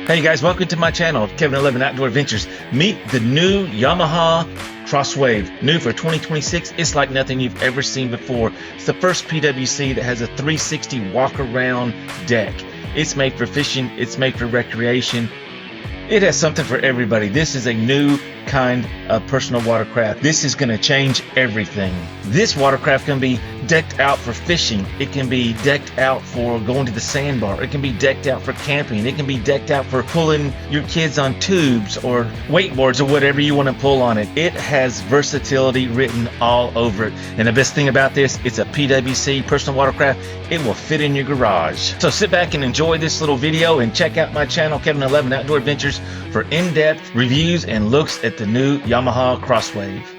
Hey guys, welcome to my channel, Kevin 11 Outdoor Adventures. Meet the new Yamaha CrossWave, new for 2026. It's like nothing you've ever seen before. It's the first PWC that has a 360 walk around deck. It's made for fishing, it's made for recreation. It has something for everybody. This is a new kind of personal watercraft. This is going to change everything. This watercraft can be decked out for fishing. It can be decked out for going to the sandbar. It can be decked out for camping. It can be decked out for pulling your kids on tubes or wakeboards or whatever you want to pull on it. It has versatility written all over it. And the best thing about this, it's a PWC personal watercraft. It will fit in your garage. So sit back and enjoy this little video and check out my channel, Kevin 11 Outdoor Adventures, for in-depth reviews and looks at the new Yamaha CrossWave.